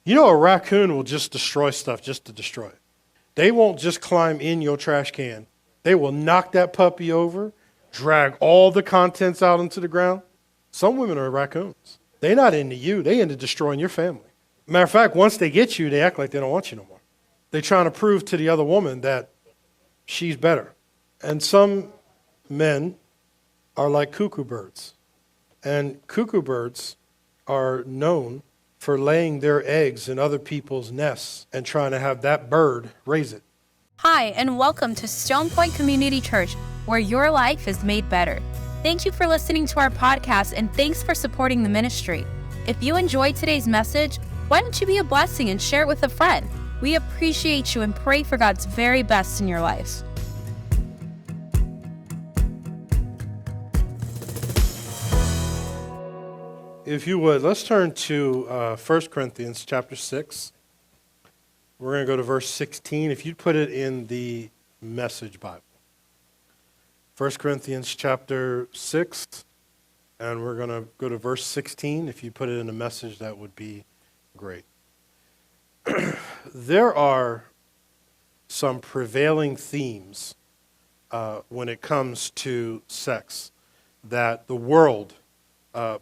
You know, a raccoon will just destroy stuff just to destroy it. They won't just climb in your trash can. They will knock that puppy over, drag all the contents out into the ground. Some women are raccoons. They're not into you. They into destroying your family. Matter of fact, once they get you, they act like they don't want you no more. They're trying to prove to the other woman that she's better. And some men are like cuckoo birds. And cuckoo birds are known for laying their eggs in other people's nests and trying to have that bird raise it. Hi, and welcome to Stone Point Community Church, where your life is made better. Thank you for listening to our podcast, and thanks for supporting the ministry. If you enjoyed today's message, why don't you be a blessing and share it with a friend? We appreciate you and pray for God's very best in your life. If you would, let's turn to 1 Corinthians chapter 6. We're going to go to verse 16. If you'd put it in the Message Bible. 1 Corinthians chapter 6, and we're going to go to verse 16. If you put it in the Message, that would be great. There are some prevailing themes when it comes to sex that the world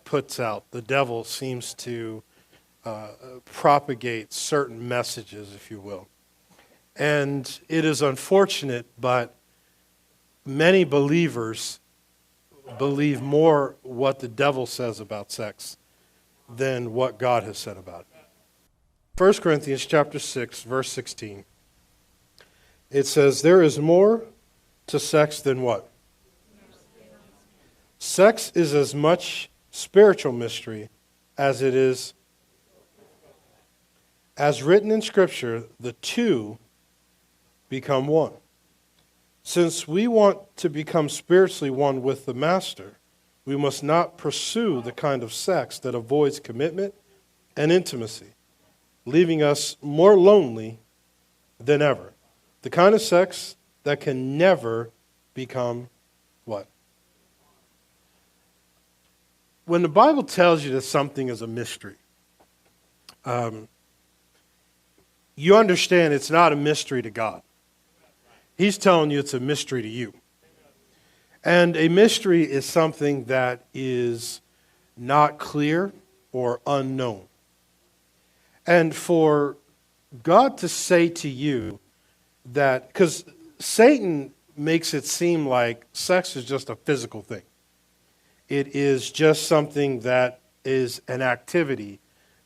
puts out. The devil seems to propagate certain messages, if you will. And it is unfortunate, but many believers believe more what the devil says about sex than what God has said about it. 1 Corinthians chapter 6, verse 16. It says, there is more to sex than what? Sex is as much spiritual mystery as it is, as written in Scripture, the two become one. Since we want to become spiritually one with the Master, we must not pursue the kind of sex that avoids commitment and intimacy, leaving us more lonely than ever. The kind of sex that can never become what? When the Bible tells you that something is a mystery, you understand it's not a mystery to God. He's telling you it's a mystery to you. And a mystery is something that is not clear or unknown. And for God to say to you that, because Satan makes it seem like sex is just a physical thing. It is just something that is an activity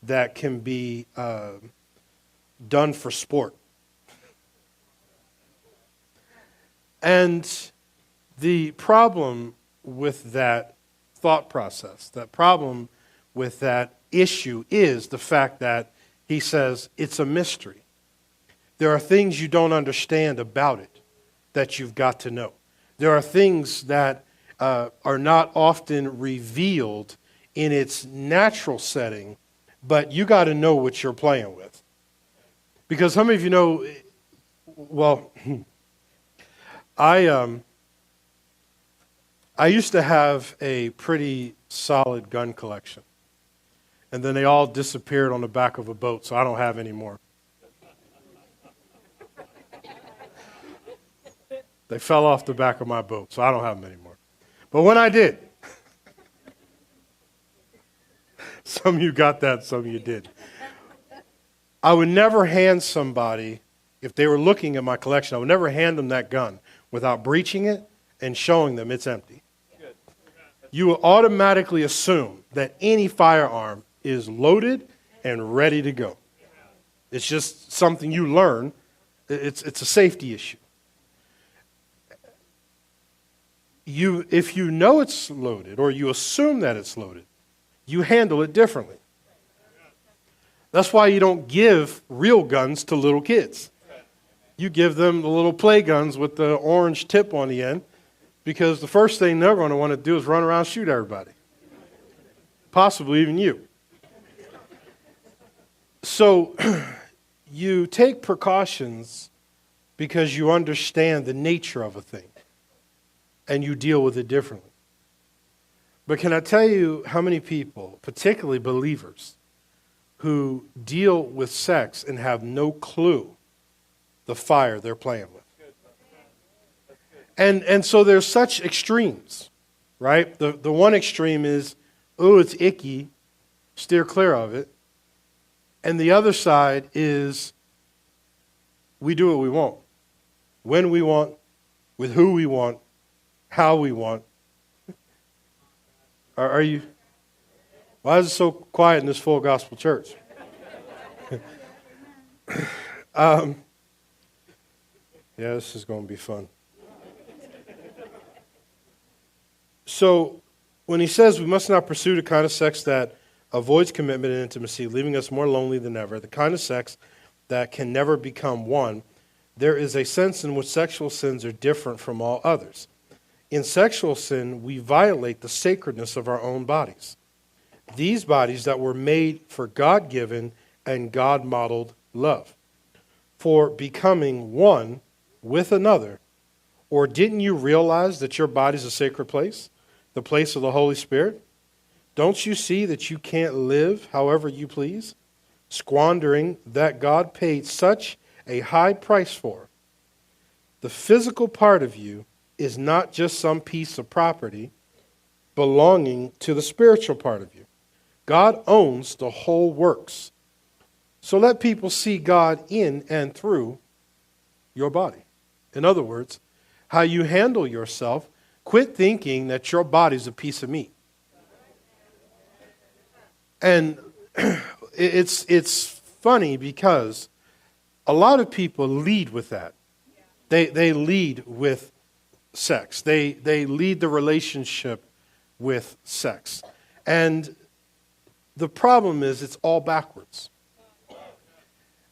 that can be done for sport. And the problem with that thought process, that problem with that issue is the fact that he says it's a mystery. There are things you don't understand about it that you've got to know. There are things that are not often revealed in its natural setting, but you got to know what you're playing with. Because how many of you know, well, I used to have a pretty solid gun collection. And then they all disappeared on the back of a boat, so I don't have any more. They fell off the back of my boat, so I don't have them anymore. But when I did, some of you got that, some of you did. I would never hand somebody, if they were looking at my collection, I would never hand them that gun without breaching it and showing them it's empty. You will automatically assume that any firearm is loaded and ready to go. It's just something you learn. It's a safety issue. If you know it's loaded or you assume that it's loaded, you handle it differently. That's why you don't give real guns to little kids. You give them the little play guns with the orange tip on the end, because the first thing they're going to want to do is run around and shoot everybody. Possibly even you. So you take precautions because you understand the nature of a thing and you deal with it differently. But can I tell you how many people, particularly believers, who deal with sex and have no clue the fire they're playing with. And so there's such extremes, right? The one extreme is, oh, it's icky, steer clear of it. And the other side is, we do what we want, when we want, with who we want, how we want. Are you? Why is it so quiet in this full gospel church? Yeah, this is going to be fun. So when he says we must not pursue the kind of sex that avoids commitment and intimacy, leaving us more lonely than ever, the kind of sex that can never become one, there is a sense in which sexual sins are different from all others. In sexual sin, we violate the sacredness of our own bodies. These bodies that were made for God-given and God-modeled love, for becoming one with another. Or didn't you realize that your body's a sacred place, the place of the Holy Spirit? Don't you see that you can't live however you please, squandering that God paid such a high price for? The physical part of you is not just some piece of property belonging to the spiritual part of you. God owns the whole works. So let people see God in and through your body. In other words, how you handle yourself. Quit thinking that your body's a piece of meat. And it's funny because a lot of people lead with that. They lead with sex. They lead the relationship with sex. And the problem is it's all backwards.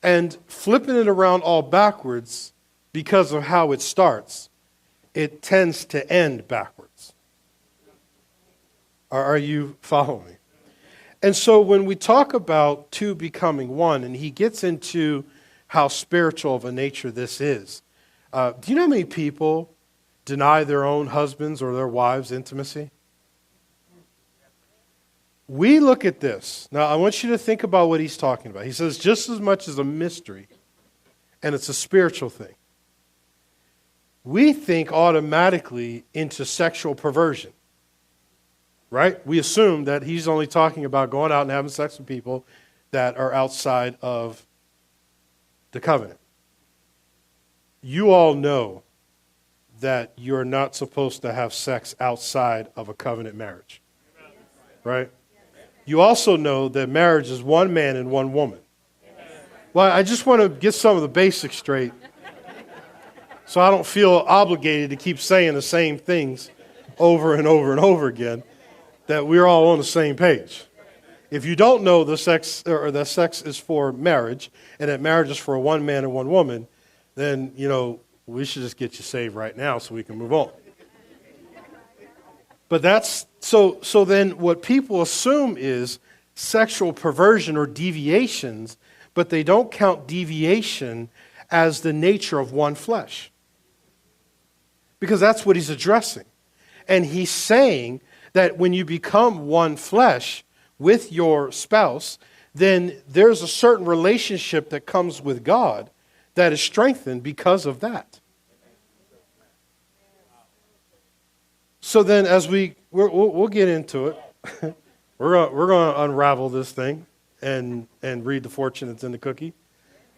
And flipping it around all backwards, because of how it starts, it tends to end backwards. Are you following me? And so when we talk about two becoming one, and he gets into how spiritual of a nature this is, do you know how many people deny their own husbands or their wives' intimacy? We look at this. Now, I want you to think about what he's talking about. He says just as much as a mystery, and it's a spiritual thing. We think automatically into sexual perversion, right? We assume that he's only talking about going out and having sex with people that are outside of the covenant. You all know that you're not supposed to have sex outside of a covenant marriage, right? You also know that marriage is one man and one woman. Well, I just want to get some of the basics straight so I don't feel obligated to keep saying the same things over and over and over again, that we're all on the same page. If you don't know the sex is for marriage and that marriage is for one man and one woman, then, we should just get you saved right now so we can move on. But that's so then what people assume is sexual perversion or deviations, but they don't count deviation as the nature of one flesh. Because that's what he's addressing. And he's saying that when you become one flesh with your spouse, then there's a certain relationship that comes with God that is strengthened because of that. So then as we'll get into it. We're going to unravel this thing and read the fortune that's in the cookie.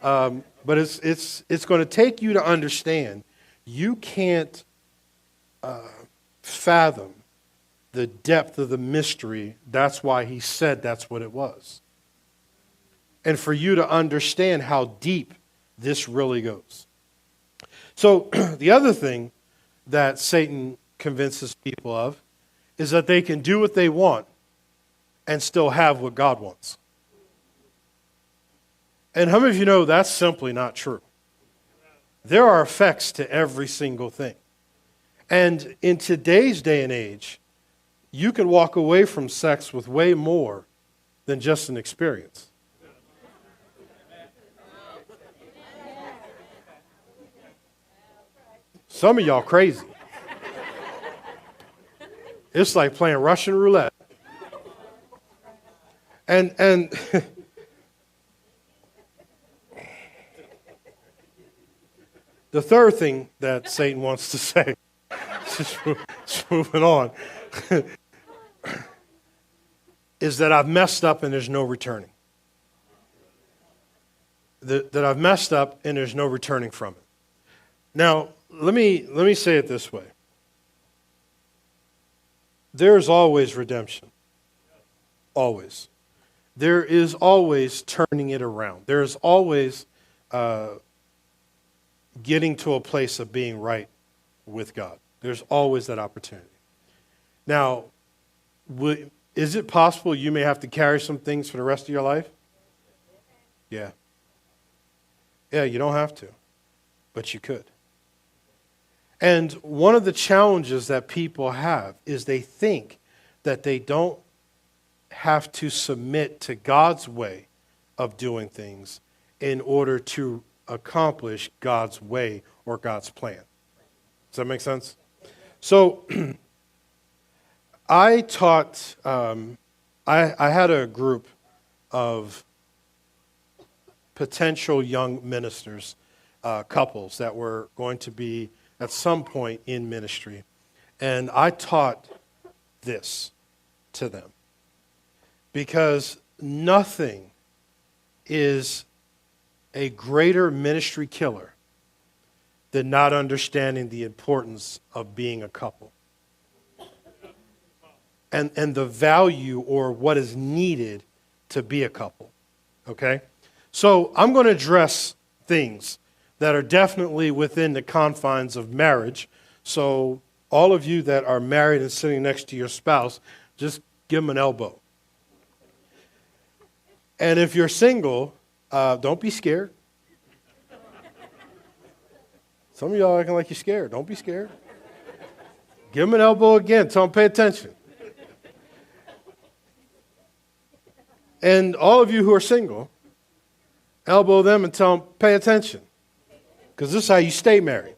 But it's going to take you to understand you can't fathom the depth of the mystery. That's why he said that's what it was. And for you to understand how deep this really goes. So the other thing that Satan convinces people of is that they can do what they want and still have what God wants. And how many of you know that's simply not true? There are effects to every single thing. And in today's day and age, you can walk away from sex with way more than just an experience. Some of y'all crazy. It's like playing Russian roulette. And The third thing that Satan wants to say, just moving on, is that I've messed up and there's no returning. That I've messed up and there's no returning from it. Now, let me say it this way. There's always redemption. Always. There is always turning it around. There is always getting to a place of being right with God. There's always that opportunity. Now, is it possible you may have to carry some things for the rest of your life? Yeah. Yeah, you don't have to, but you could. And one of the challenges that people have is they think that they don't have to submit to God's way of doing things in order to accomplish God's way or God's plan. Does that make sense? So I taught, I had a group of potential young ministers, couples that were going to be at some point in ministry. And I taught this to them because nothing is a greater ministry killer than not understanding the importance of being a couple and the value or what is needed to be a couple, okay? So I'm going to address things that are definitely within the confines of marriage. So all of you that are married and sitting next to your spouse, just give them an elbow. And if you're single, don't be scared. Some of y'all acting like you're scared. Don't be scared. Give them an elbow again. Tell them pay attention. And all of you who are single, elbow them and tell them pay attention. Because this is how you stay married.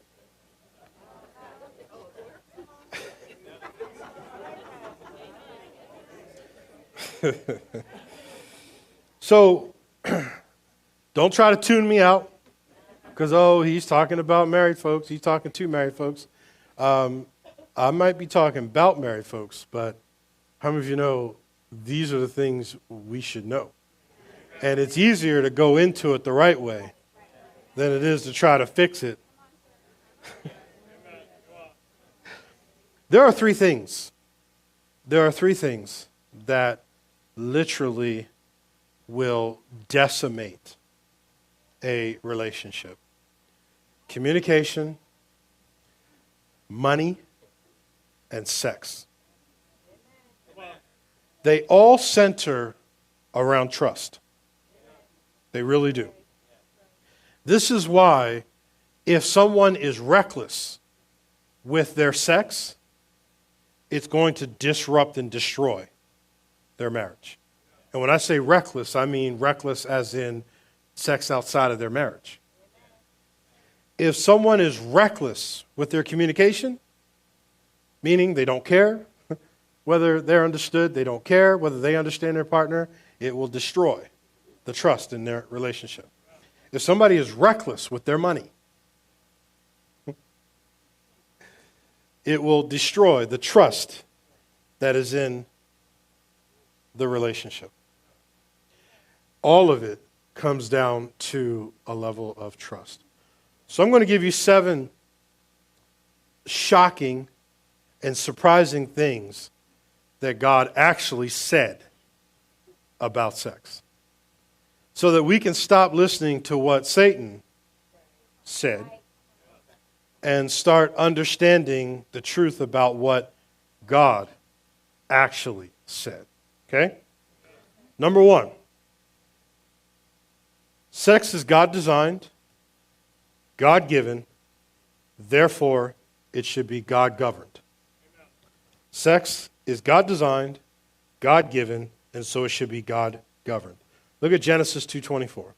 So, don't try to tune me out. Because, he's talking about married folks. He's talking to married folks. I might be talking about married folks, but how many of you know these are the things we should know? And it's easier to go into it the right way than it is to try to fix it. There are three things. There are three things that literally will decimate a relationship. Communication, money, and sex. They all center around trust. They really do. This is why if someone is reckless with their sex, it's going to disrupt and destroy their marriage. And when I say reckless, I mean reckless as in sex outside of their marriage. If someone is reckless with their communication, meaning they don't care whether they're understood, they don't care whether they understand their partner, it will destroy the trust in their relationship. If somebody is reckless with their money, it will destroy the trust that is in the relationship. All of it comes down to a level of trust. So I'm going to give you 7 shocking and surprising things that God actually said about sex, so that we can stop listening to what Satan said and start understanding the truth about what God actually said. Okay? Number 1, sex is God-designed, God-given, therefore it should be God-governed. Sex is God-designed, God-given, and so it should be God-governed. Look at Genesis 2:24.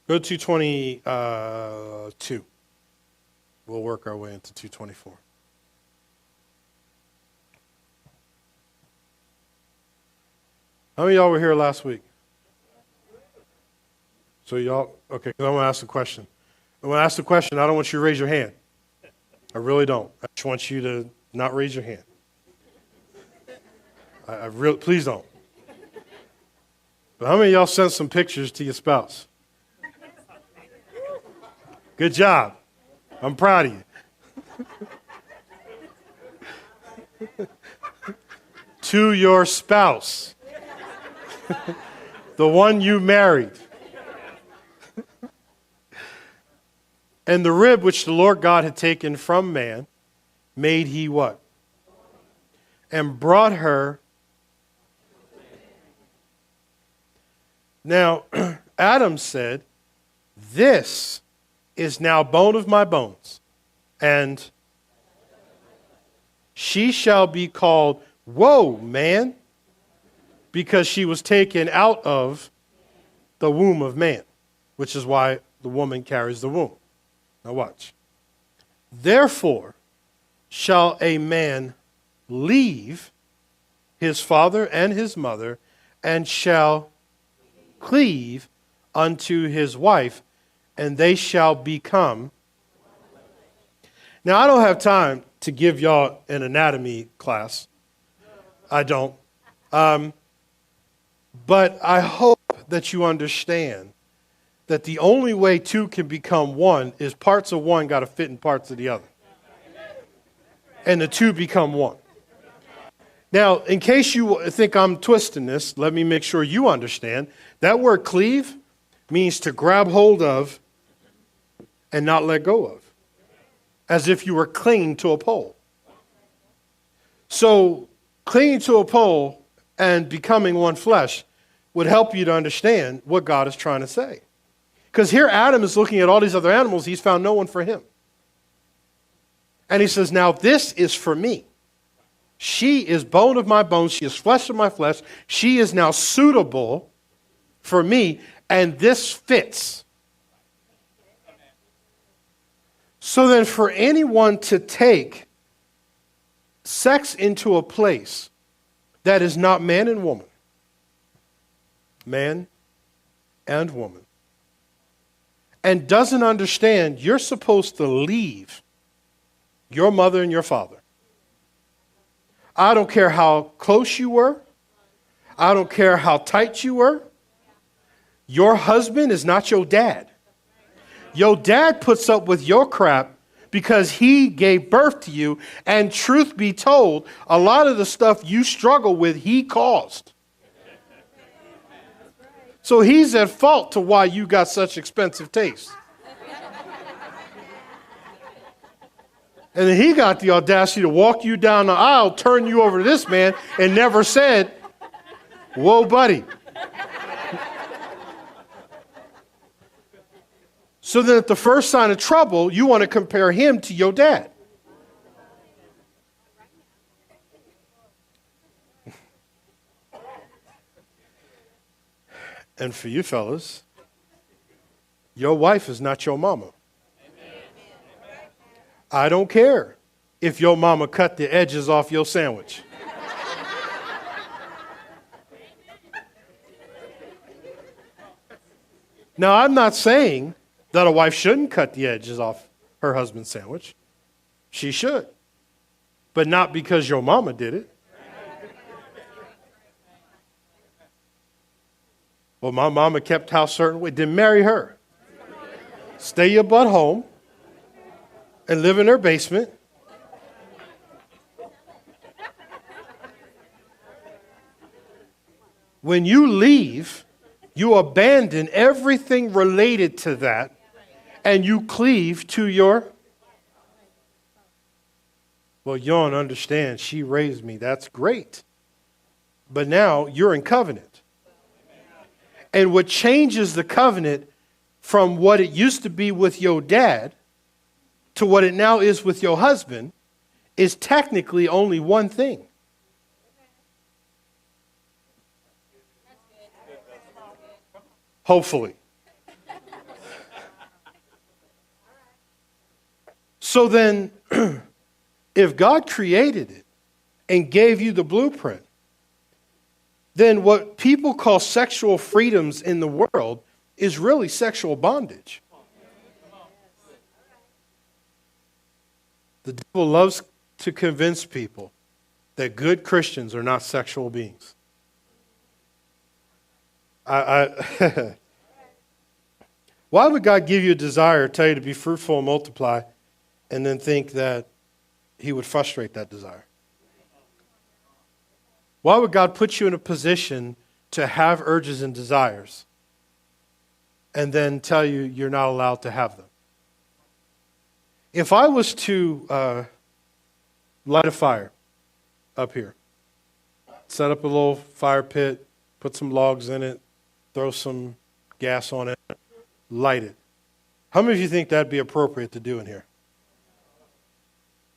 Go to 2:22. We'll work our way into 2:24. How many of y'all were here last week? So y'all, okay, because I'm going to ask a question. When I ask the question, I don't want you to raise your hand. I really don't. I just want you to not raise your hand. I really, please don't. But how many of y'all sent some pictures to your spouse? Good job. I'm proud of you. To your spouse. The one you married. And the rib which the Lord God had taken from man, made he what? And brought her. Now, Adam said, this is now bone of my bones, and she shall be called, whoa, man, because she was taken out of the womb of man, which is why the woman carries the womb. Now watch. Therefore shall a man leave his father and his mother, and shall cleave unto his wife, and they shall become. Now, I don't have time to give y'all an anatomy class. I don't. But I hope that you understand that the only way two can become one is parts of one got to fit in parts of the other. And the two become one. Now, in case you think I'm twisting this, let me make sure you understand. That word cleave means to grab hold of and not let go of. As if you were clinging to a pole. So, clinging to a pole and becoming one flesh would help you to understand what God is trying to say. Because here Adam is looking at all these other animals. He's found no one for him. And he says, now this is for me. She is bone of my bones. She is flesh of my flesh. She is now suitable for me. And this fits. So then for anyone to take sex into a place that is not man and woman, man and woman, and doesn't understand you're supposed to leave your mother and your father. I don't care how close you were. I don't care how tight you were. Your husband is not your dad. Your dad puts up with your crap because he gave birth to you. And truth be told, a lot of the stuff you struggle with, he caused. So he's at fault to why you got such expensive taste. And then he got the audacity to walk you down the aisle, turn you over to this man, and never said, whoa, buddy. So then at the first sign of trouble, you want to compare him to your dad. And for you fellas, your wife is not your mama. I don't care if your mama cut the edges off your sandwich. Now, I'm not saying that a wife shouldn't cut the edges off her husband's sandwich. She should. But not because your mama did it. Well, my mama kept house a certain way. Then marry her. Stay your butt home and live in her basement. When you leave, you abandon everything related to that and you cleave to your. Well, you don't understand. She raised me. That's great. But now you're in covenant. And what changes the covenant from what it used to be with your dad to what it now is with your husband is technically only one thing. Hopefully. So then, if God created it and gave you the blueprint, then what people call sexual freedoms in the world is really sexual bondage. The devil loves to convince people that good Christians are not sexual beings. Why would God give you a desire, tell you to be fruitful and multiply, and then think that he would frustrate that desire? Why would God put you in a position to have urges and desires and then tell you you're not allowed to have them? If I was to light a fire up here, set up a little fire pit, put some logs in it, throw some gas on it, light it. How many of you think that'd be appropriate to do in here?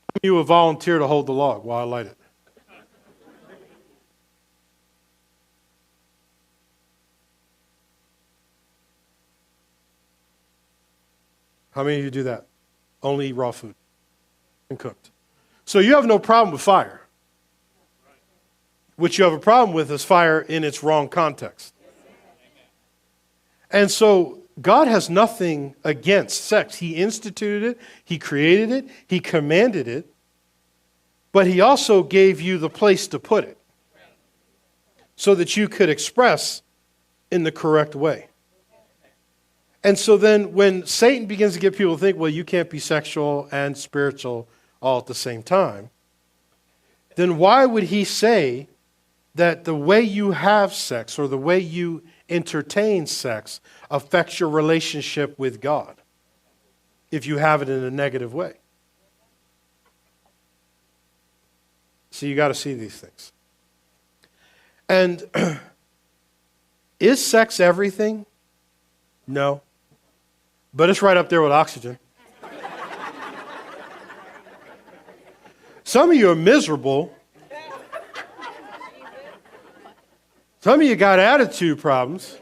How many of you would volunteer to hold the log while I light it? How many of you do that? Only eat raw food and cooked. So you have no problem with fire. What you have a problem with is fire in its wrong context. And so God has nothing against sex. He instituted it, he created it, he commanded it, but he also gave you the place to put it so that you could express in the correct way. And so then when Satan begins to get people to think, well, you can't be sexual and spiritual all at the same time, then why would he say that the way you have sex or the way you entertain sex affects your relationship with God if you have it in a negative way? So you got to see these things. And is sex everything? No. But it's right up there with oxygen. Some of you are miserable. Some of you got attitude problems.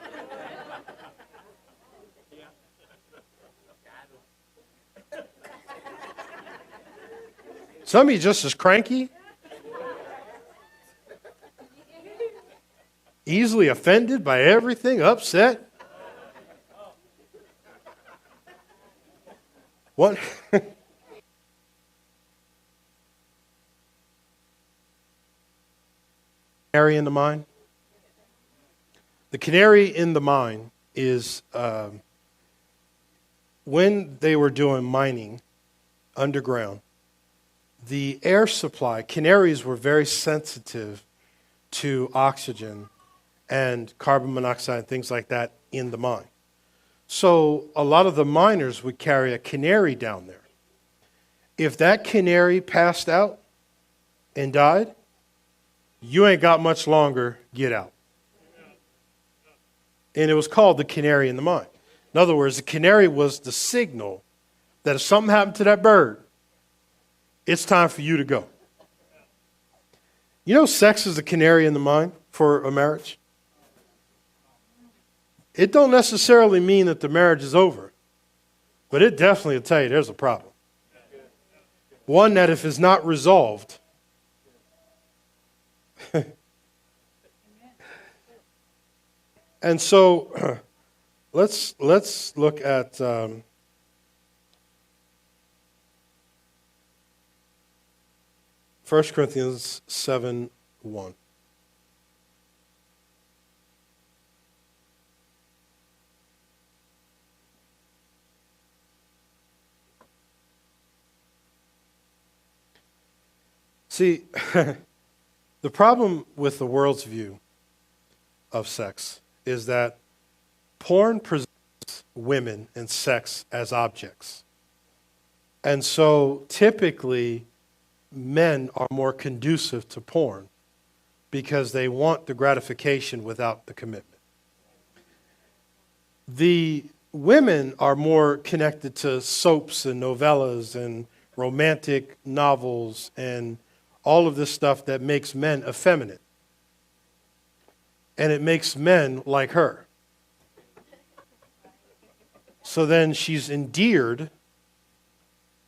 Some of you just as cranky. Easily offended by everything, upset. What? Canary in the mine? The canary in the mine is when they were doing mining underground, the air supply, canaries were very sensitive to oxygen and carbon monoxide and things like that in the mine. So a lot of the miners would carry a canary down there. If that canary passed out and died, you ain't got much longer, get out. And it was called the canary in the mine. In other words, the canary was the signal that if something happened to that bird, it's time for you to go. You know, sex is the canary in the mine for a marriage. It don't necessarily mean that the marriage is over, but it definitely will tell you there's a problem. One that if it's not resolved, and so let's look at 1 Corinthians 7:1. See, the problem with the world's view of sex is that porn presents women and sex as objects. And so typically men are more conducive to porn because they want the gratification without the commitment. The women are more connected to soaps and novellas and romantic novels and all of this stuff that makes men effeminate. And it makes men like her. So then she's endeared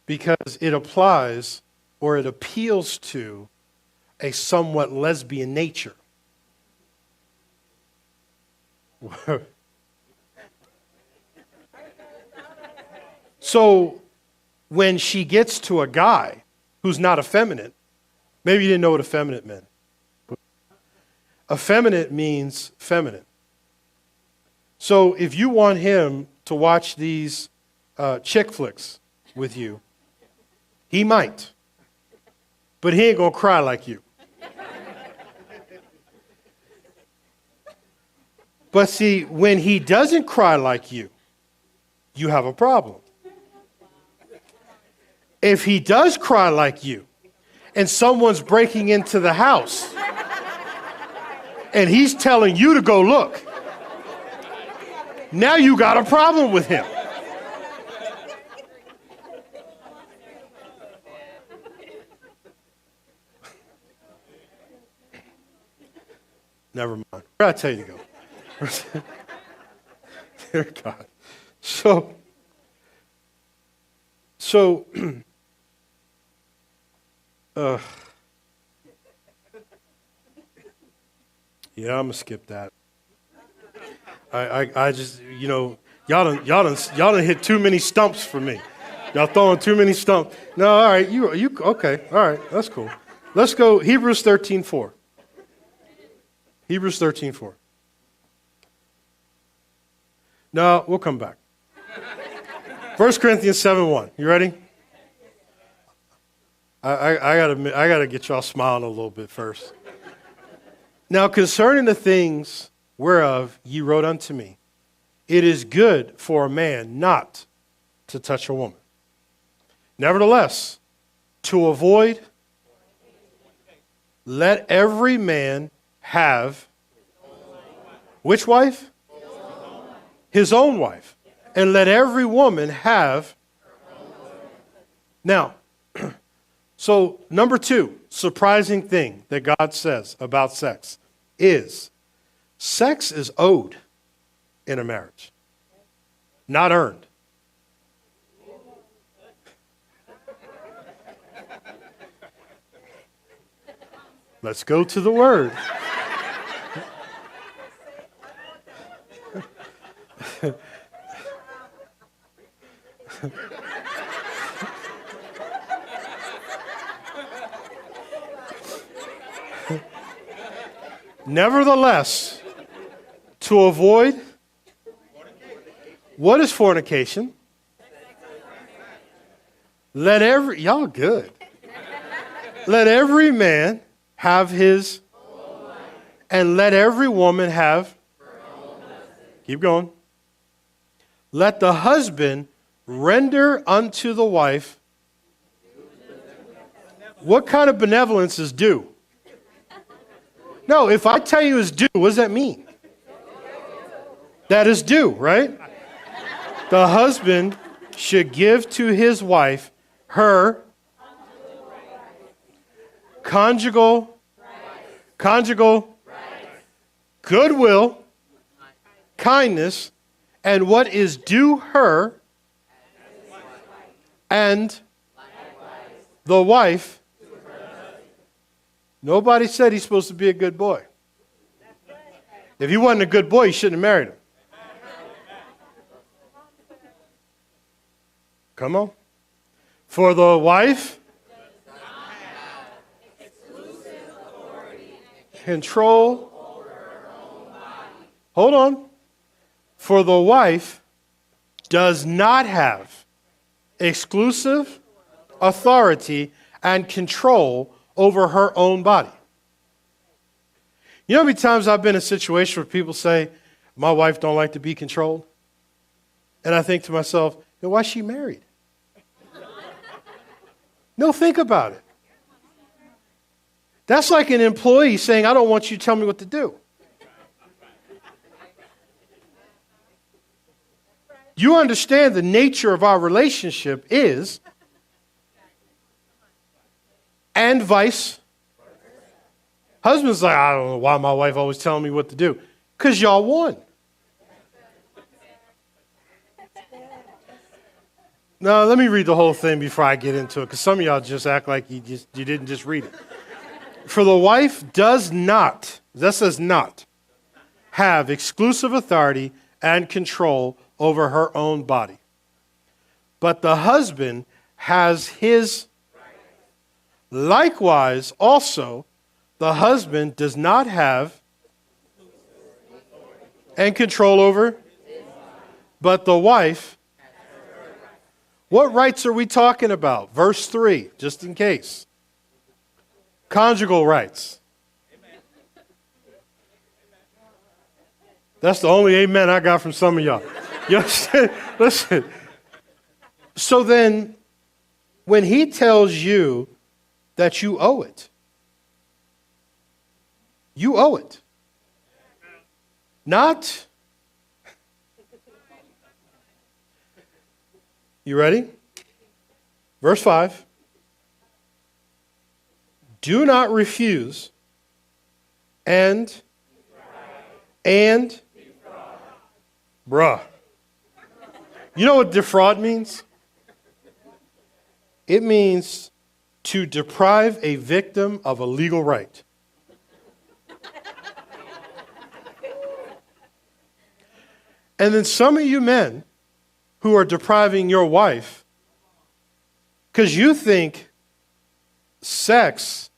because it applies or it appeals to a somewhat lesbian nature. So when she gets to a guy who's not effeminate. Maybe you didn't know what effeminate meant. Effeminate means feminine. So if you want him to watch these chick flicks with you, he might. But he ain't going to cry like you. But see, when he doesn't cry like you have a problem. If he does cry like you, and someone's breaking into the house, and he's telling you to go look, now you got a problem with him. Never mind. Where did I tell you to go? Dear God. So yeah, I'm gonna skip that. I just, y'all done hit too many stumps for me. Y'all throwing too many stumps. No, all right, you okay? All right, that's cool. Let's go Hebrews 13:4. Hebrews 13:4. No, we'll come back. 1 Corinthians 7:1. You ready? I gotta get y'all smiling a little bit first. Now, concerning the things whereof ye wrote unto me, it is good for a man not to touch a woman. Nevertheless, to avoid, let every man have which wife? His own wife. And let every woman have. Now, so number 2, surprising thing that God says about sex is sex is owed in a marriage, not earned. Let's go to the word. Nevertheless, to avoid, what is fornication? Y'all good. Let every man have his, and let every woman have, keep going. Let the husband render unto the wife. What kind of benevolence is due? No, if I tell you it's due, what does that mean? That is due, right? The husband should give to his wife her conjugal, goodwill, kindness, and what is due her, and the wife. Nobody said he's supposed to be a good boy. If he wasn't a good boy, he shouldn't have married him. Come on. For the wife, control. Hold on. For the wife does not have exclusive authority and control over her own body. You know how many times I've been in a situation where people say, my wife don't like to be controlled? And I think to myself, why is she married? No, think about it. That's like an employee saying, I don't want you to tell me what to do. You understand the nature of our relationship is, and vice. Husband's like, I don't know why my wife always telling me what to do. Because y'all won. Now, let me read the whole thing before I get into it, because some of y'all just act like you didn't just read it. For the wife does not, that says not, have exclusive authority and control over her own body. But the husband has his Likewise, also, the husband does not have and control over, but the wife. What rights are we talking about? Verse 3, just in case. Conjugal rights. That's the only amen I got from some of y'all. Listen. So then, when he tells you that you owe it, you owe it. Not. You ready? Verse 5. Do not refuse and bruh. You know what defraud means? It means to deprive a victim of a legal right. And then some of you men who are depriving your wife because you think sex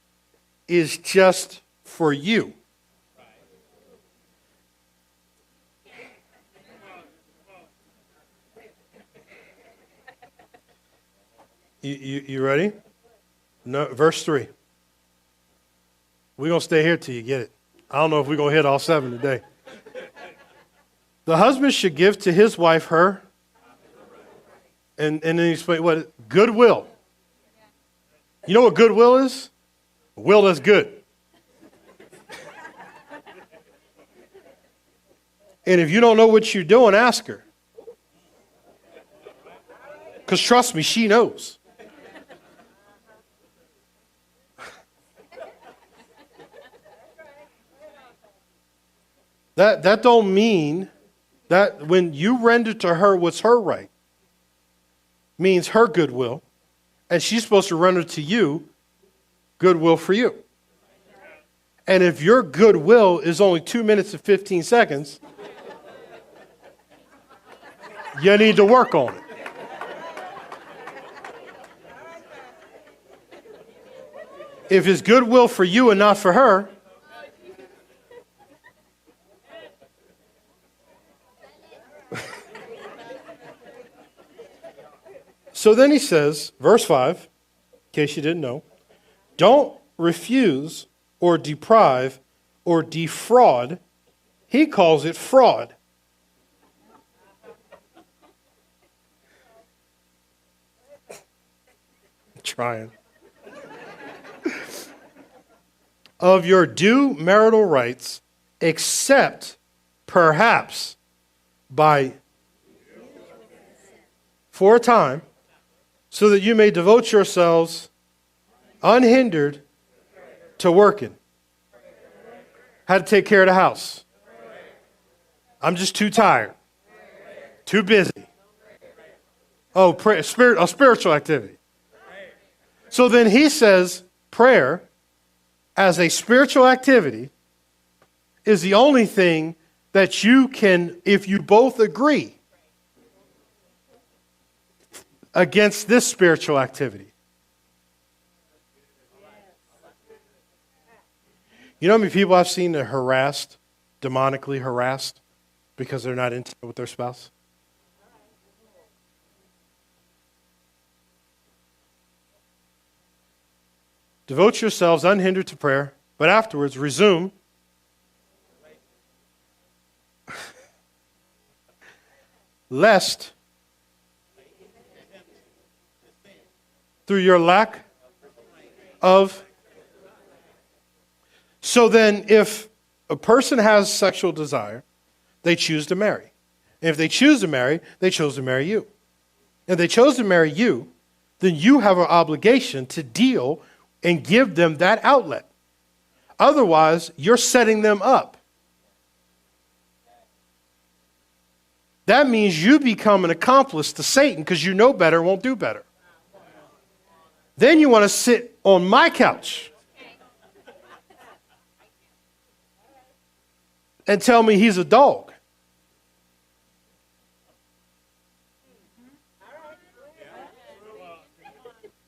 is just for you. You ready? No, verse 3. We're going to stay here till you get it. I don't know if we're going to hit all 7 today. The husband should give to his wife her, and then he explain what goodwill. You know what goodwill is? A will that's good. And if you don't know what you're doing, ask her. Because trust me, she knows. That don't mean that when you render to her what's her right, means her goodwill, and she's supposed to render to you goodwill for you. And if your goodwill is only 2 minutes and 15 seconds, you need to work on it. If it's goodwill for you and not for her, so then he says, verse 5, in case you didn't know, don't refuse or deprive or defraud. He calls it fraud. I'm trying. Of your due marital rights, except perhaps by for a time, so that you may devote yourselves unhindered to working. How to take care of the house. I'm just too tired. Too busy. Oh, prayer, a spiritual activity. So then he says prayer as a spiritual activity is the only thing that you can, if you both agree, against this spiritual activity. You know how many people I've seen that are harassed, demonically harassed, because they're not intimate with their spouse? Devote yourselves unhindered to prayer, but afterwards resume lest through your lack of. So then if a person has sexual desire, they choose to marry. And if they choose to marry, they chose to marry you. If they chose to marry you, then you have an obligation to deal and give them that outlet. Otherwise, you're setting them up. That means you become an accomplice to Satan because you know better and won't do better. Then you want to sit on my couch and tell me he's a dog.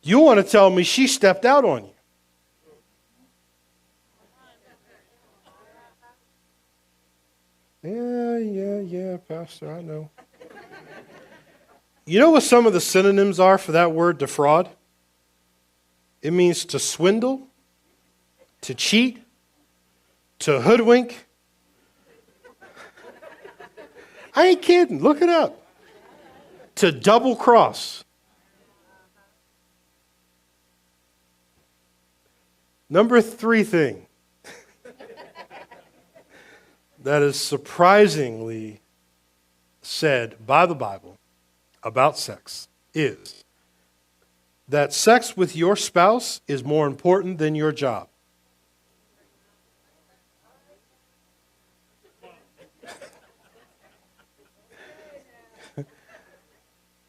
You want to tell me she stepped out on you. Pastor, I know. You know what some of the synonyms are for that word defraud? It means to swindle, to cheat, to hoodwink. I ain't kidding. Look it up. To double cross. Number 3 thing that is surprisingly said by the Bible about sex is that sex with your spouse is more important than your job.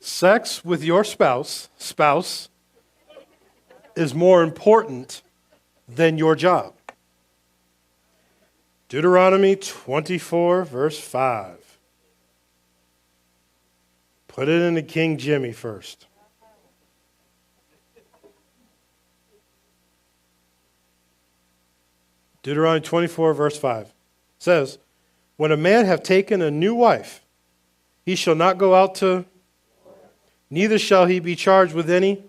Sex with your spouse is more important than your job. Deuteronomy 24, verse 5. Put it in the King Jimmy first. Deuteronomy 24, verse 5 says, when a man have taken a new wife, he shall not go out to, neither shall he be charged with any,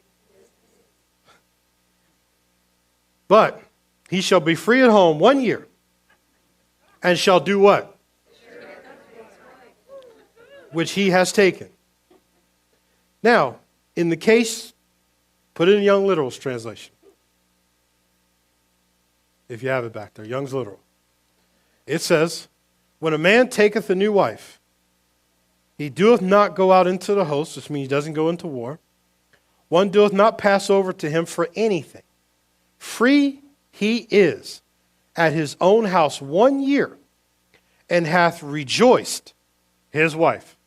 but he shall be free at home 1 year, and shall do what? Which he has taken. Now, in the case, put it in Young Literal's translation. If you have it back there, Young's Literal. It says, when a man taketh a new wife, he doeth not go out into the host, which means he doesn't go into war. One doeth not pass over to him for anything. Free he is at his own house 1 year, and hath rejoiced his wife,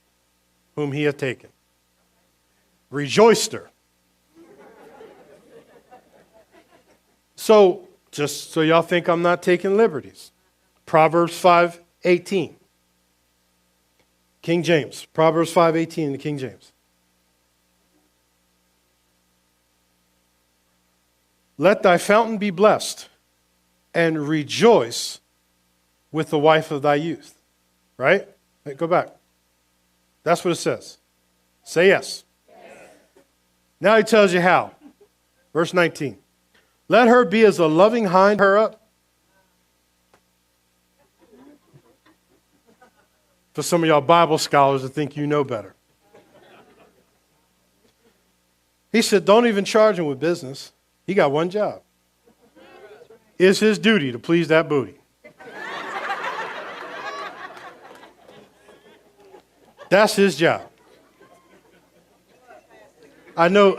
whom he hath taken. Rejoiced her. So, just so y'all think I'm not taking liberties. Proverbs 5:18. King James. Proverbs 5:18 in the King James. Let thy fountain be blessed, and rejoice with the wife of thy youth. Right? Hey, go back. That's what it says. Say yes. Yes. Now he tells you how. Verse 19. Let her be as a loving hind her up. For some of y'all Bible scholars that think you know better. He said, don't even charge him with business. He got one job. It's his duty to please that booty. That's his job. I know.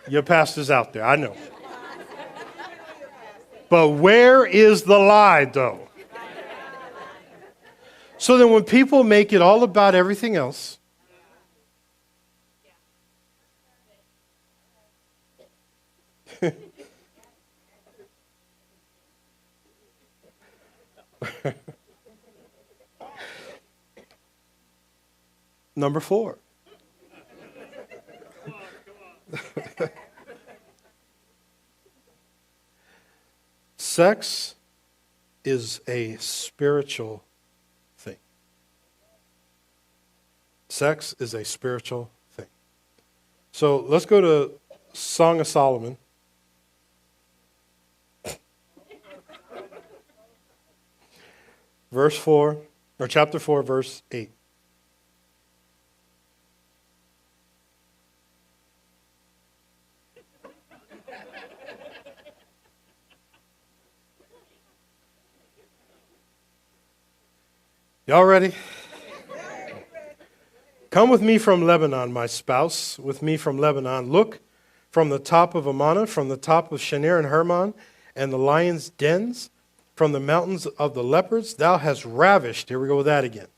Your pastor's out there, I know. But where is the lie, though? So then when people make it all about everything else, number 4. Sex is a spiritual thing. Sex is a spiritual thing. So let's go to Song of Solomon. Verse 4, or chapter 4, verse 8. Y'all ready? Come with me from Lebanon, my spouse, with me from Lebanon. Look from the top of Amana, from the top of Shinir and Hermon, and the lions' dens, from the mountains of the leopards. Thou hast ravished, here we go with that again,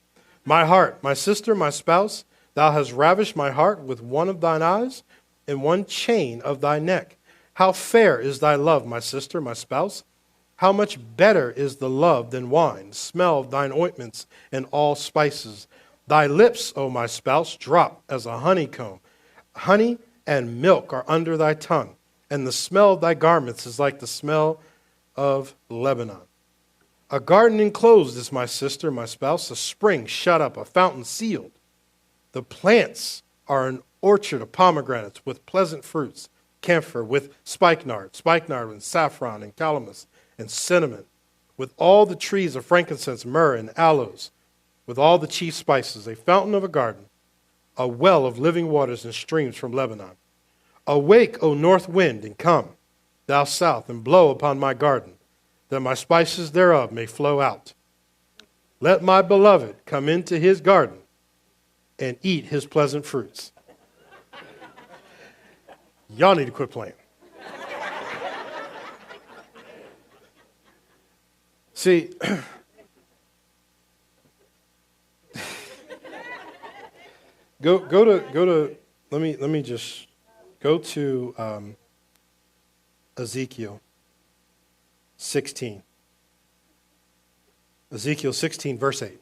my heart, my sister, my spouse. Thou hast ravished my heart with one of thine eyes and one chain of thy neck. How fair is thy love, my sister, my spouse. How much better is the love than wine, smell of thine ointments and all spices. Thy lips, O my spouse, drop as a honeycomb. Honey and milk are under thy tongue, and the smell of thy garments is like the smell of Lebanon. A garden enclosed is my sister, my spouse, a spring shut up, a fountain sealed. The plants are an orchard of pomegranates with pleasant fruits, camphor with spikenard with saffron and calamus and cinnamon, with all the trees of frankincense, myrrh, and aloes, with all the chief spices, a fountain of a garden, a well of living waters and streams from Lebanon. Awake, O north wind, and come, thou south, and blow upon my garden, that my spices thereof may flow out. Let my beloved come into his garden and eat his pleasant fruits. Y'all need to quit playing. See, go to let me just go to Ezekiel 16. Ezekiel 16, verse 8.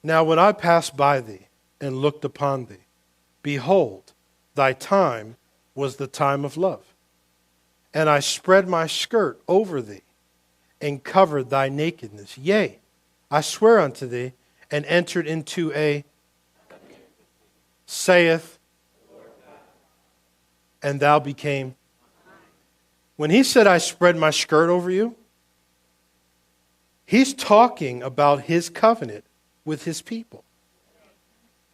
Now when I passed by thee and looked upon thee, behold, thy time was the time of love. And I spread my skirt over thee and covered thy nakedness. Yea, I swear unto thee and entered into a, saith, and thou became. When he said, I spread my skirt over you, he's talking about his covenant with his people.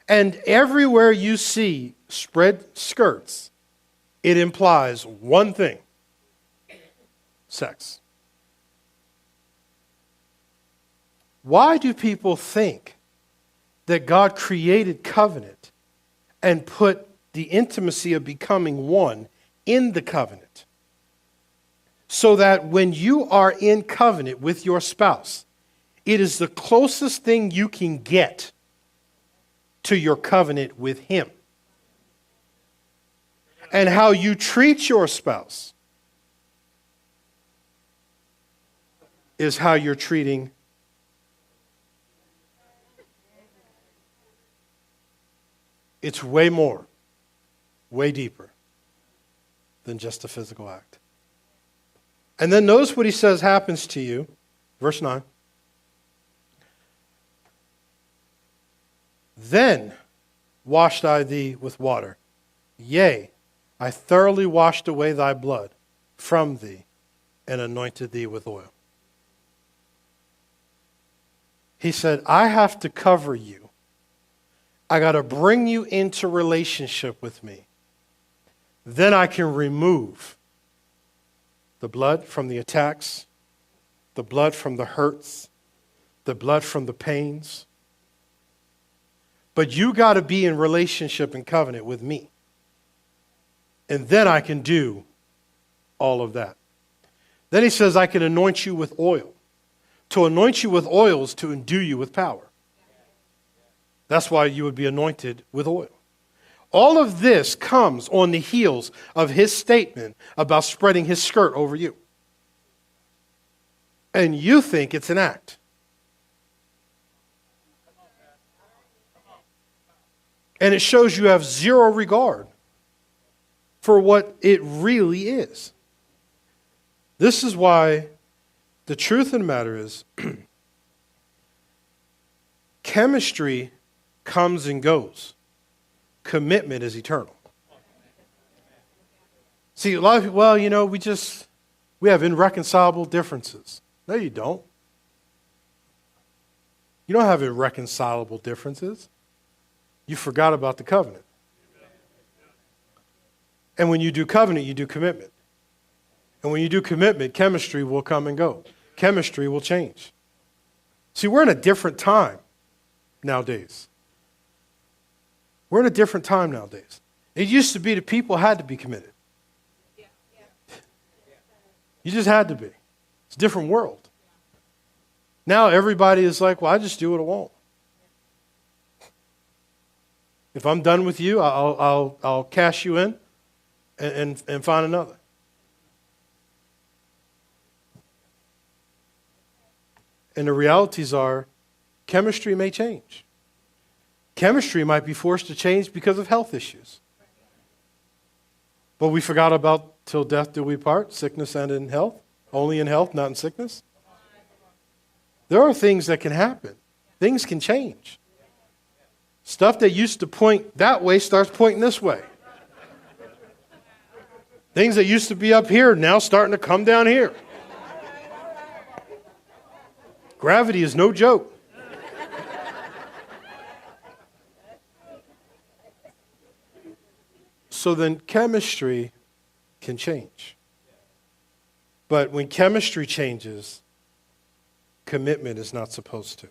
And everywhere you see spread skirts, it implies one thing: sex. Why do people think that God created covenant and put the intimacy of becoming one in the covenant, so that when you are in covenant with your spouse, it is the closest thing you can get to your covenant with him? And how you treat your spouse is how you're treating. It's way more, way deeper than just a physical act. And then notice what he says happens to you. Verse 9. Then washed I thee with water. Yea, I thoroughly washed away thy blood from thee and anointed thee with oil. He said, I have to cover you. I got to bring you into relationship with me. Then I can remove the blood from the attacks, the blood from the hurts, the blood from the pains. But you got to be in relationship and covenant with me. And then I can do all of that. Then he says, I can anoint you with oil. To anoint you with oil is to endue you with power. That's why you would be anointed with oil. All of this comes on the heels of his statement about spreading his skirt over you. And you think it's an act. And it shows you have zero regard for what it really is. This is why the truth of the matter is chemistry comes and goes. Commitment is eternal. See, a lot of people, well, we have irreconcilable differences. No, you don't. You don't have irreconcilable differences. You forgot about the covenant. And when you do covenant, you do commitment. And when you do commitment, chemistry will come and go. Chemistry will change. See, we're in a different time nowadays. We're in a different time nowadays. It used to be that people had to be committed. You just had to be. It's a different world. Now everybody is like, well, I just do what I want. If I'm done with you, I'll cash you in and find another. And the realities are, chemistry may change. Chemistry might be forced to change because of health issues. But we forgot about till death do we part, sickness and in health. Only in health, not in sickness. There are things that can happen. Things can change. Stuff that used to point that way starts pointing this way. Things that used to be up here now starting to come down here. Gravity is no joke. So then chemistry can change. But when chemistry changes, commitment is not supposed to.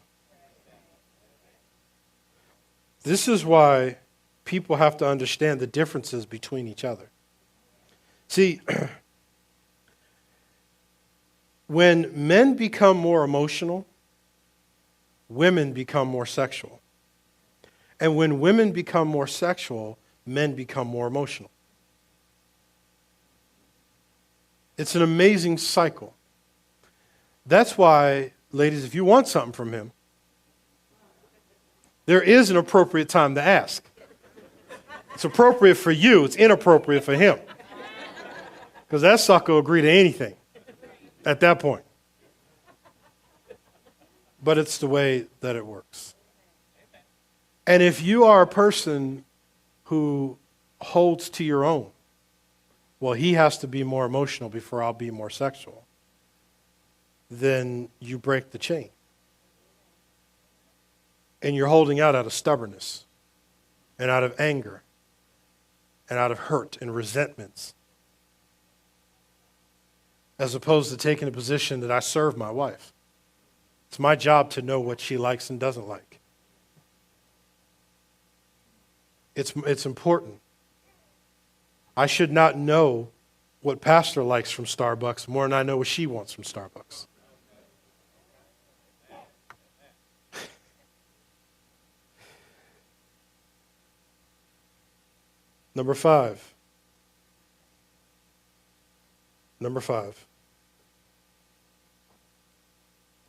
This is why people have to understand the differences between each other. See, when men become more emotional, women become more sexual. And when women become more sexual, men become more emotional. It's an amazing cycle. That's why, ladies, if you want something from him, there is an appropriate time to ask. It's appropriate for you. It's inappropriate for him. Because that sucker will agree to anything at that point. But it's the way that it works. And if you are a person who holds to your own, well, he has to be more emotional before I'll be more sexual, then you break the chain. And you're holding out of stubbornness and out of anger and out of hurt and resentments, as opposed to taking a position that I serve my wife. It's my job to know what she likes and doesn't like. It's important. I should not know what pastor likes from Starbucks more than I know what she wants from Starbucks. Number five.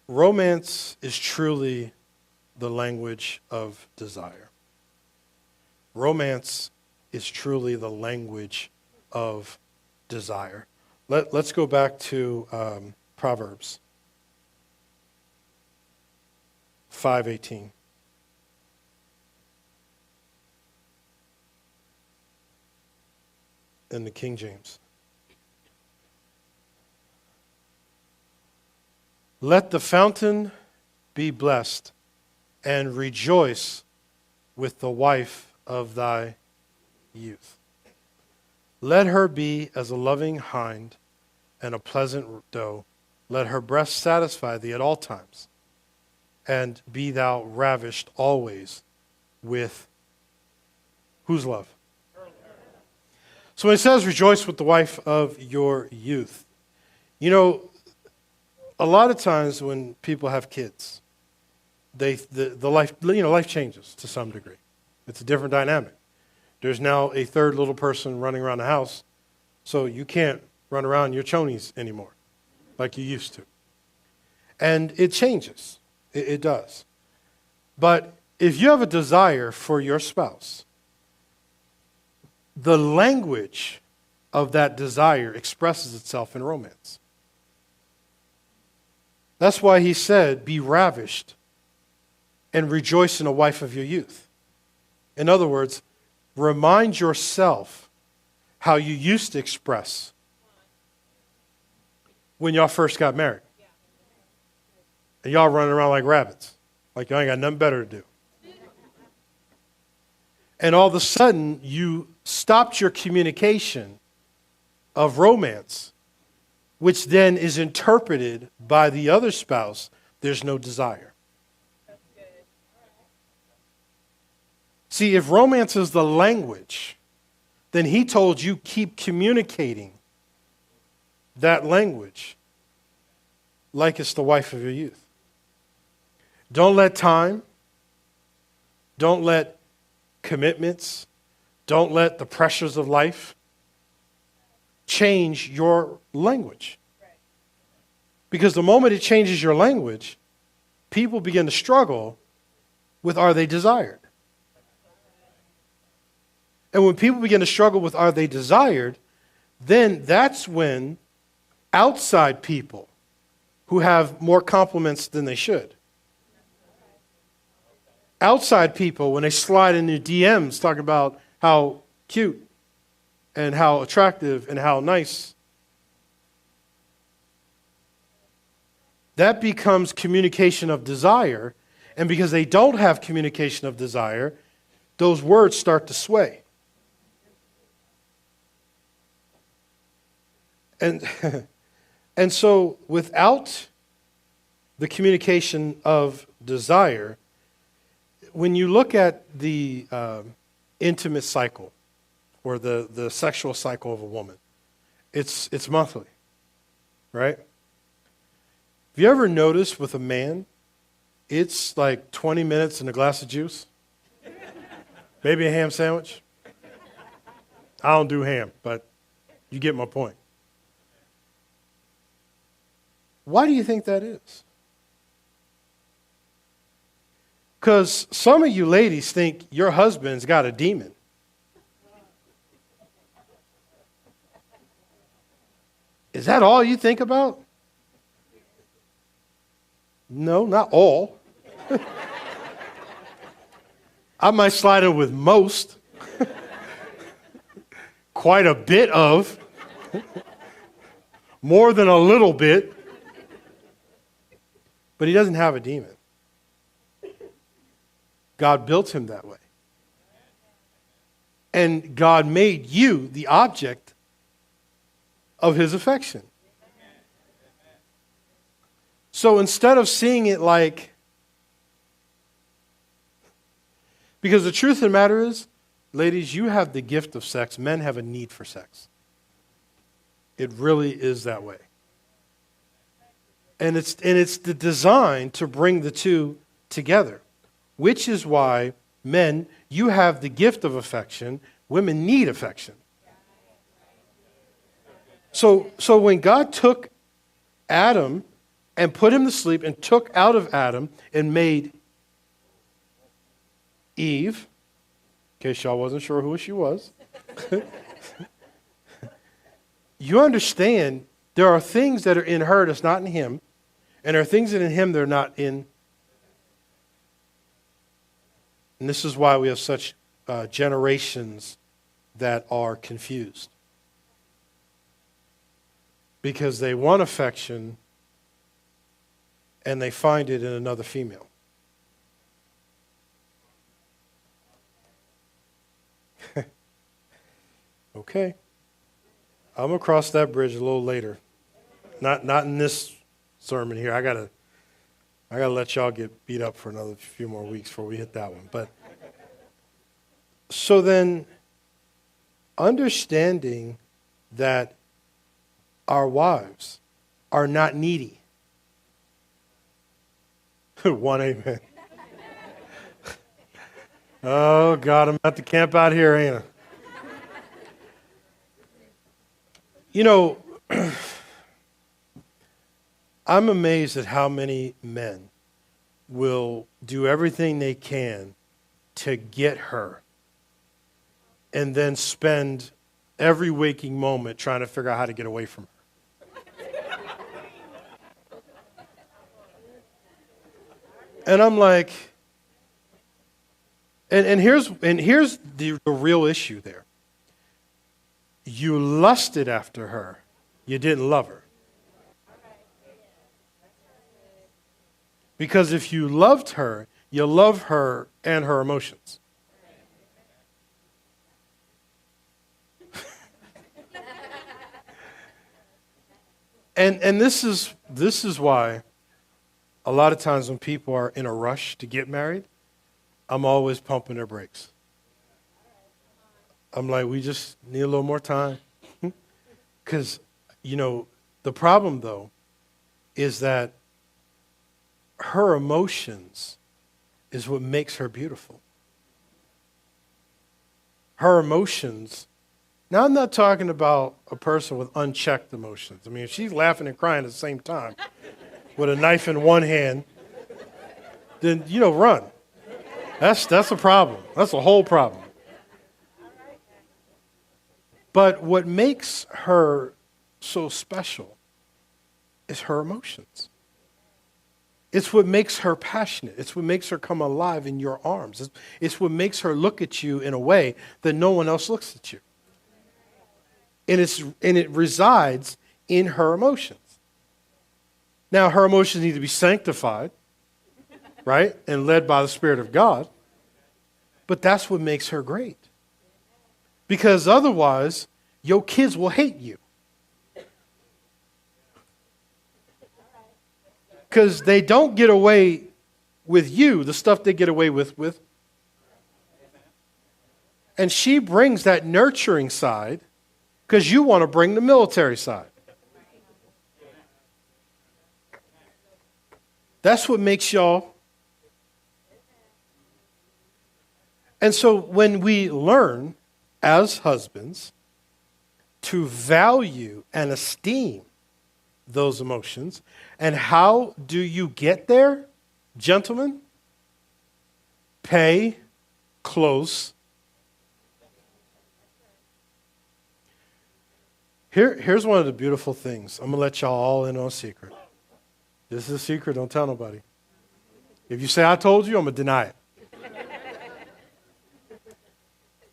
Romance is truly the language of desire. Romance is truly the language of desire. Let's go back to Proverbs 5:18. In the King James. Let the fountain be blessed, and rejoice with the wife of thy youth. Let her be as a loving hind and a pleasant doe. Let her breast satisfy thee at all times, and be thou ravished always with whose love? So when it says rejoice with the wife of your youth, you know, a lot of times when people have kids, the life changes to some degree. It's a different dynamic. There's now a third little person running around the house, so you can't run around your chonies anymore like you used to. And it changes. It does. But if you have a desire for your spouse, the language of that desire expresses itself in romance. That's why he said, be ravished and rejoice in a wife of your youth. In other words, remind yourself how you used to express when y'all first got married. And y'all running around like rabbits, like y'all ain't got nothing better to do. And all of a sudden, you stopped your communication of romance, which then is interpreted by the other spouse, there's no desire. See, if romance is the language, then he told you keep communicating that language like it's the wife of your youth. Don't let time, don't let commitments, don't let the pressures of life change your language. Because the moment it changes your language, people begin to struggle with, are they desired? And when people begin to struggle with are they desired, then that's when outside people who have more compliments than they should, outside people, when they slide in your DMs talking about how cute and how attractive and how nice, that becomes communication of desire. And because they don't have communication of desire, those words start to sway. And so without the communication of desire, when you look at the intimate cycle or the sexual cycle of a woman, it's monthly, right? Have you ever noticed with a man, it's like 20 minutes and a glass of juice? Maybe a ham sandwich? I don't do ham, but you get my point. Why do you think that is? Because some of you ladies think your husband's got a demon. Is that all you think about? No, not all. I might slide in with most. Quite a bit of. More than a little bit. But he doesn't have a demon. God built him that way. And God made you the object of his affection. So instead of seeing it like, because the truth of the matter is, ladies, you have the gift of sex. Men have a need for sex. It really is that way. And it's the design to bring the two together, which is why men, you have the gift of affection. Women need affection. So when God took Adam and put him to sleep and took out of Adam and made Eve, in case y'all wasn't sure who she was, you understand there are things that are in her that's not in him, and there are things that are in him that are not in. And this is why we have such generations that are confused. Because they want affection and they find it in another female. Okay. I'm going to cross that bridge a little later. Not in this sermon here. I gotta let y'all get beat up for another few more weeks before we hit that one. But so then, understanding that our wives are not needy. One amen. Oh God, I'm about to camp out here, ain't I? You know, I'm amazed at how many men will do everything they can to get her and then spend every waking moment trying to figure out how to get away from her. And I'm like, and here's the real issue there. You lusted after her. You didn't love her. Because if you loved her, you love her and her emotions. And this is why a lot of times when people are in a rush to get married, I'm always pumping their brakes. I'm like, we just need a little more time. Because, you know, the problem, though, is that her emotions is what makes her beautiful. Her emotions. Now, I'm not talking about a person with unchecked emotions. I mean, if she's laughing and crying at the same time with a knife in one hand, then, run. That's a problem. That's a whole problem. But what makes her so special is her emotions. It's what makes her passionate. It's what makes her come alive in your arms. It's what makes her look at you in a way that no one else looks at you. And it resides in her emotions. Now, her emotions need to be sanctified, right? And led by the Spirit of God. But that's what makes her great. Because otherwise, your kids will hate you. Because they don't get away with you, the stuff they get away with. And she brings that nurturing side because you want to bring the military side. That's what makes y'all. And so when we learn as husbands to value and esteem those emotions, and how do you get there, gentlemen? Pay close. Here's one of the beautiful things. I'm going to let y'all all in on a secret. This is a secret. Don't tell nobody. If you say I told you, I'm going to deny it.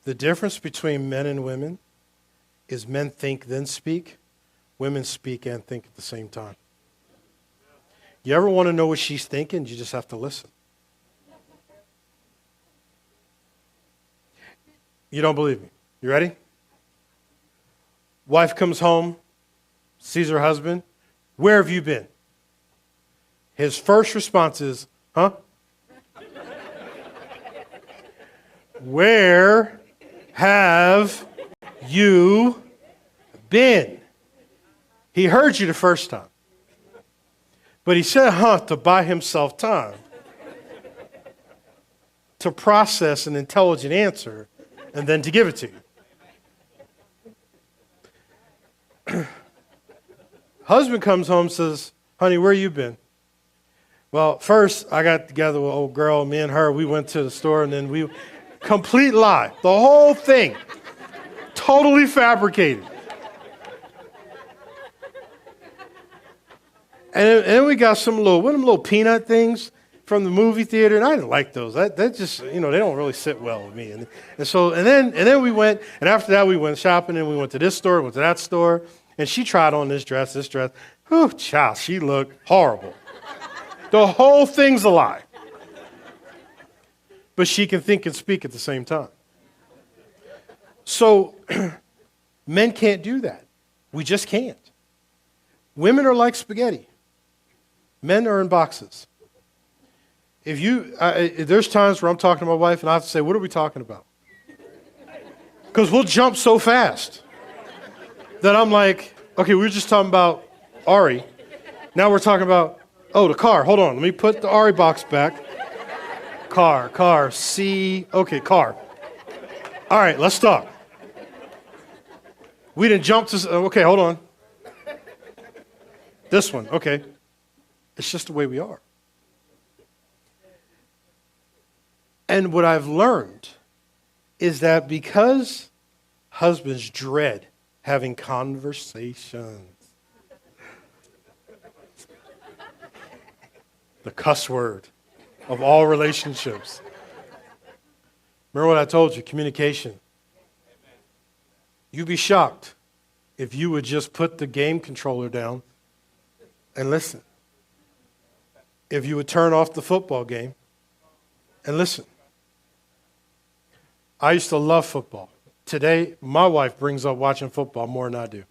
The difference between men and women is men think then speak. Women speak and think at the same time. You ever want to know what she's thinking? You just have to listen. You don't believe me. You ready? Wife comes home, sees her husband. Where have you been? His first response is, huh? Where have you been? He heard you the first time. But he said, to buy himself time to process an intelligent answer and then to give it to you. Husband comes home and says, honey, where you been? Well, first I got together with old girl, me and her, we went to the store and then complete lie. The whole thing. Totally fabricated. And then we got some little peanut things from the movie theater, and I didn't like those. That just, they don't really sit well with me. And then we went, and after that we went shopping, and we went to this store, went to that store, and she tried on this dress. Whew, child, she looked horrible. The whole thing's a lie. But she can think and speak at the same time. So men can't do that. We just can't. Women are like spaghetti. Men are in boxes. There's times where I'm talking to my wife and I have to say, what are we talking about? Because we'll jump so fast that I'm like, okay, we were just talking about Ari. Now we're talking about, the car. Hold on. Let me put the Ari box back. Car, okay, car. All right, let's talk. We didn't jump to, okay, hold on. This one, okay. It's just the way we are. And what I've learned is that because husbands dread having conversations, the cuss word of all relationships. Remember what I told you, communication. You'd be shocked if you would just put the game controller down and listen. If you would turn off the football game and listen. I used to love football. Today, my wife brings up watching football more than I do.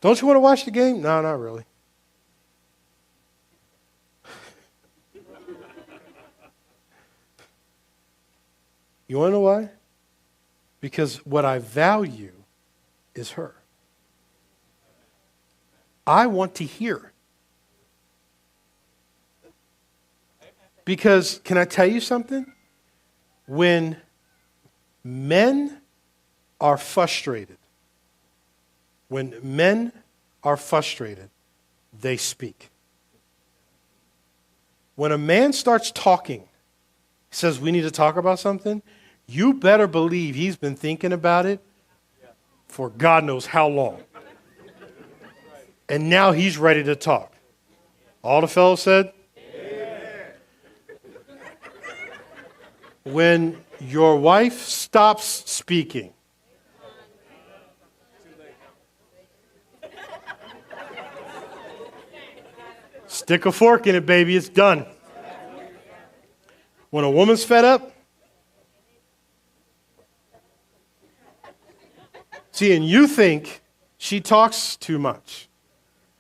Don't you want to watch the game? No, not really. You want to know why? Because what I value is her. I want to hear. Because, can I tell you something? When men are frustrated, they speak. When a man starts talking, says we need to talk about something, you better believe he's been thinking about it for God knows how long. And now he's ready to talk. All the fellows said? Amen. When your wife stops speaking, stick a fork in it, baby. It's done. When a woman's fed up, see, and you think she talks too much.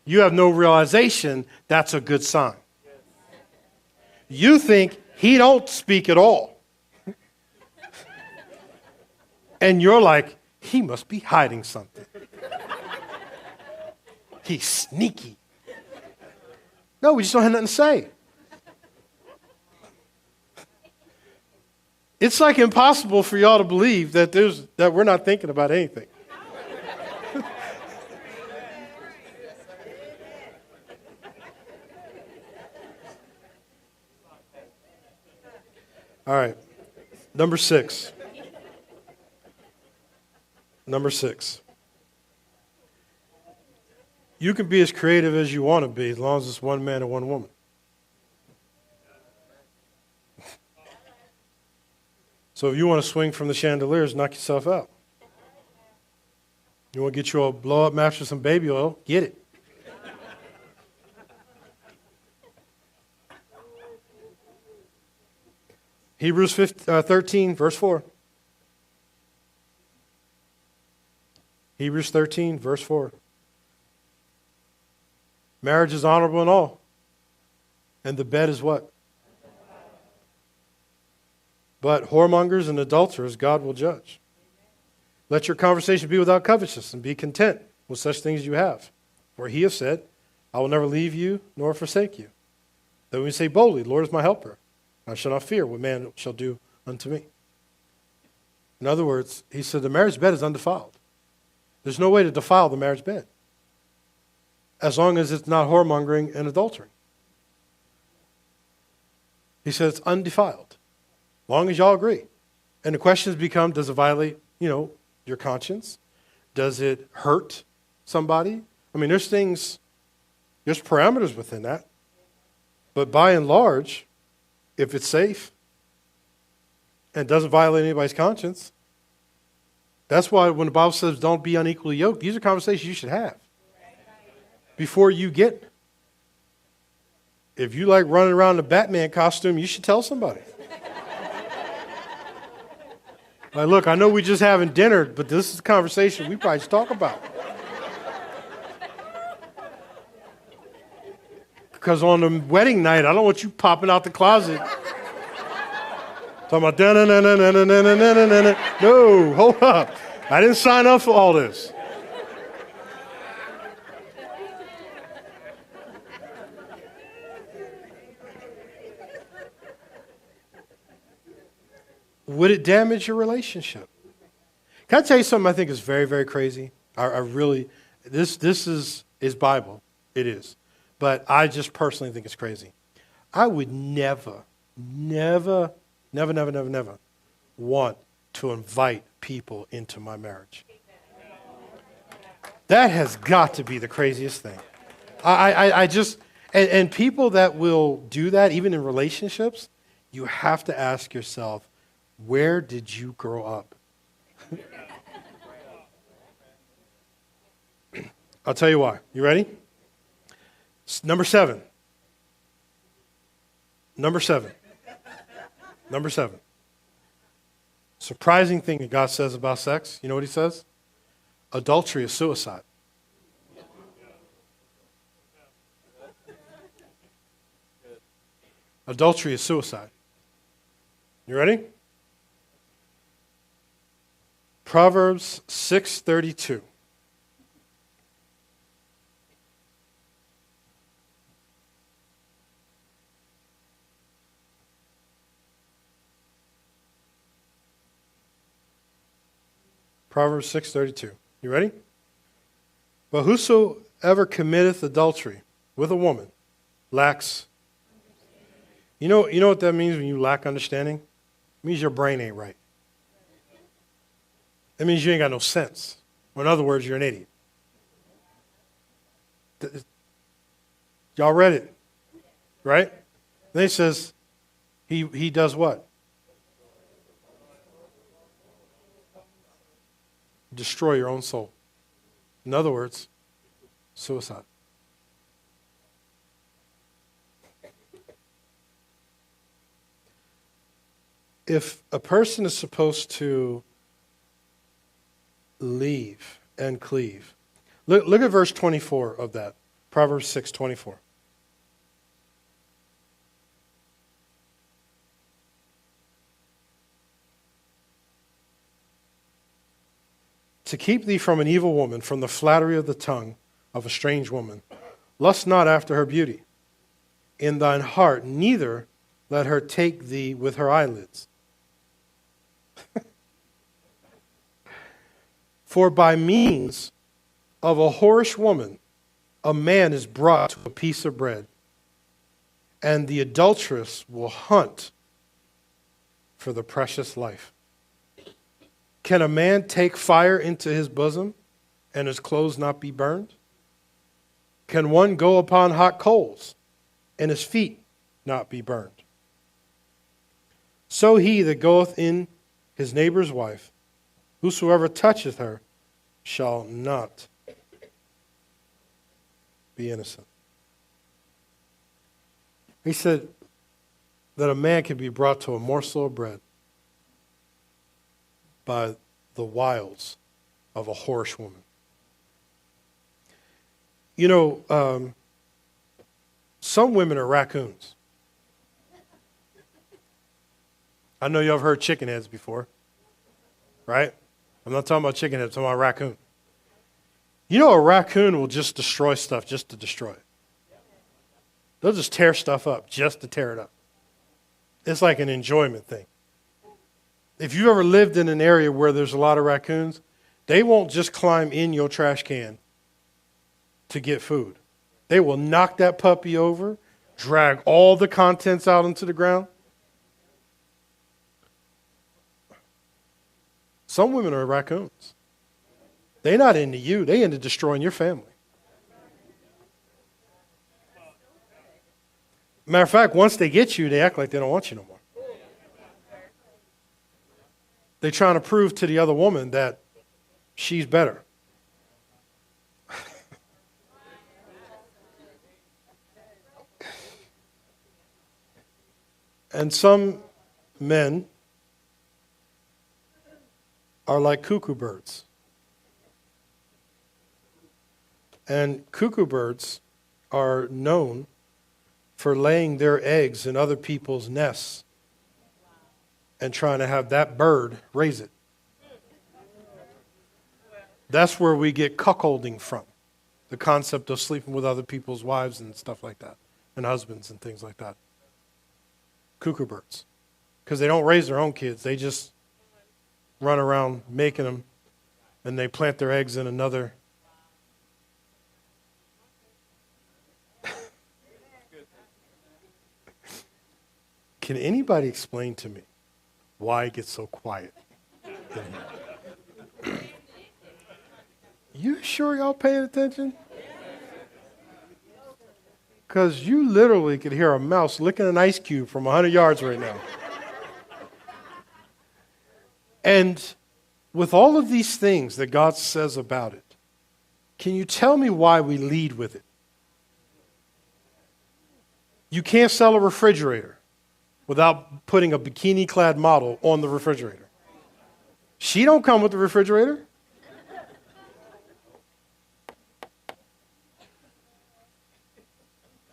You have no realization that's a good sign. You think he don't speak at all. And you're like, he must be hiding something. He's sneaky. No, we just don't have nothing to say. It's like impossible for y'all to believe that we're not thinking about anything. All right. Number six. You can be as creative as you want to be as long as it's one man and one woman. So if you want to swing from the chandeliers, knock yourself out. You want to get you a blow-up mattress and baby oil, get it. Hebrews 13, verse 4. Hebrews 13, verse 4. Marriage is honorable in all. And the bed is what? But whoremongers and adulterers God will judge. Let your conversation be without covetousness, and be content with such things as you have. For he has said, I will never leave you nor forsake you. Then we say boldly, the Lord is my helper. I shall not fear what man shall do unto me. In other words, he said the marriage bed is undefiled. There's no way to defile the marriage bed, as long as it's not whoremongering and adultery. He said it's undefiled, as long as y'all agree. And the questions become, does it violate, your conscience? Does it hurt somebody? I mean, there's parameters within that. But by and large, if it's safe and doesn't violate anybody's conscience, that's why when the Bible says don't be unequally yoked, these are conversations you should have before you get. If you like running around in a Batman costume, you should tell somebody. Like, look, I know we just having dinner, but this is a conversation we probably should talk about. Because on the wedding night, I don't want you popping out the closet. Talking about da-na-na-na-na-na-na-na-na-na. No, hold up. I didn't sign up for all this. Would it damage your relationship? Can I tell you something I think is very, very crazy? I really, this is Bible. It is. But I just personally think it's crazy. I would never want to invite people into my marriage. That has got to be the craziest thing. I just, and people that will do that, even in relationships, you have to ask yourself, where did you grow up? I'll tell you why. You ready? Number seven. Surprising thing that God says about sex. You know what he says? Adultery is suicide. Adultery is suicide. You ready? Proverbs 6:32. Proverbs 6:32. You ready? But whosoever committeth adultery with a woman lacks. You know what that means when you lack understanding? It means your brain ain't right. That means you ain't got no sense. Or in other words, you're an idiot. Y'all read it, right? Then he says, he does what? Destroy your own soul. In other words, suicide. If a person is supposed to leave and cleave, look at verse 24 of that, Proverbs 6:24. To keep thee from an evil woman, from the flattery of the tongue of a strange woman, lust not after her beauty in thine heart, neither let her take thee with her eyelids. For by means of a whorish woman, a man is brought to a piece of bread, and the adulteress will hunt for the precious life. Can a man take fire into his bosom and his clothes not be burned? Can one go upon hot coals and his feet not be burned? So he that goeth in his neighbor's wife, whosoever toucheth her shall not be innocent. He said that a man can be brought to a morsel of bread by the wiles of a whorish woman. You know, some women are raccoons. I know y'all have heard chicken heads before, right? I'm not talking about chicken heads, I'm talking about raccoon. You know, a raccoon will just destroy stuff just to destroy it. They'll just tear stuff up just to tear it up. It's like an enjoyment thing. If you've ever lived in an area where there's a lot of raccoons, they won't just climb in your trash can to get food. They will knock that puppy over, drag all the contents out into the ground. Some women are raccoons. They're not into you. They're into destroying your family. Matter of fact, once they get you, they act like they don't want you no more. They're trying to prove to the other woman that she's better. And some men are like cuckoo birds. And cuckoo birds are known for laying their eggs in other people's nests and trying to have that bird raise it. That's where we get cuckolding from. The concept of sleeping with other people's wives and stuff like that, and husbands and things like that. Cuckoo birds. Because they don't raise their own kids. They just run around making them, and they plant their eggs in another. Can anybody explain to me why it gets so quiet in here? You sure y'all paying attention? Because you literally could hear a mouse licking an ice cube from 100 yards right now. And with all of these things that God says about it, can you tell me why we lead with it? You can't sell a refrigerator without putting a bikini-clad model on the refrigerator. She don't come with the refrigerator.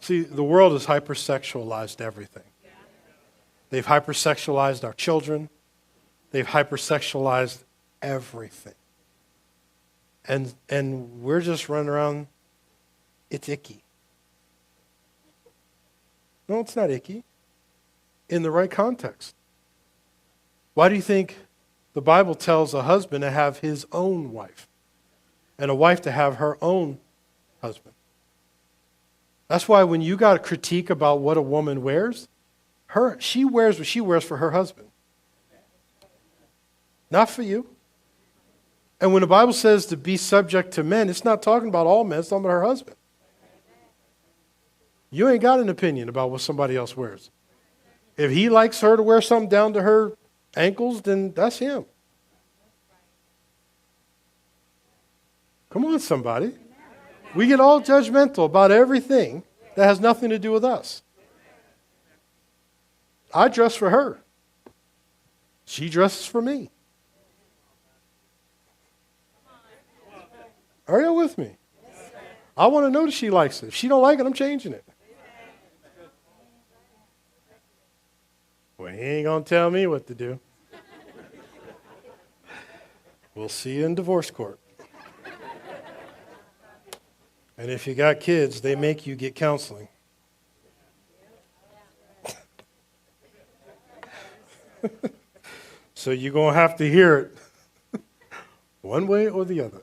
See, the world has hypersexualized everything. They've hypersexualized our children. They've hypersexualized everything. And we're just running around, it's icky. No, it's not icky. In the right context. Why do you think the Bible tells a husband to have his own wife and a wife to have her own husband? That's why when you got a critique about what a woman wears, she wears what she wears for her husband. Not for you. And when the Bible says to be subject to men, it's not talking about all men, it's talking about her husband. You ain't got an opinion about what somebody else wears. If he likes her to wear something down to her ankles, then that's him. Come on, somebody. We get all judgmental about everything that has nothing to do with us. I dress for her. She dresses for me. Are you with me? I want to know that she likes it. If she don't like it, I'm changing it. Well, he ain't going to tell me what to do. We'll see you in divorce court. And if you got kids, they make you get counseling. So you're going to have to hear it one way or the other.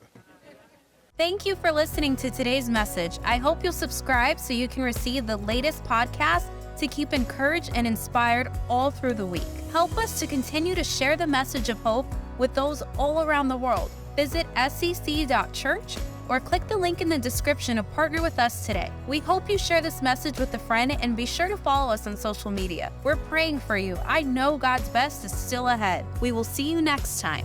Thank you for listening to today's message. I hope you'll subscribe so you can receive the latest podcast to keep encouraged and inspired all through the week. Help us to continue to share the message of hope with those all around the world. Visit scc.church or click the link in the description to partner with us today. We hope you share this message with a friend and be sure to follow us on social media. We're praying for you. I know God's best is still ahead. We will see you next time.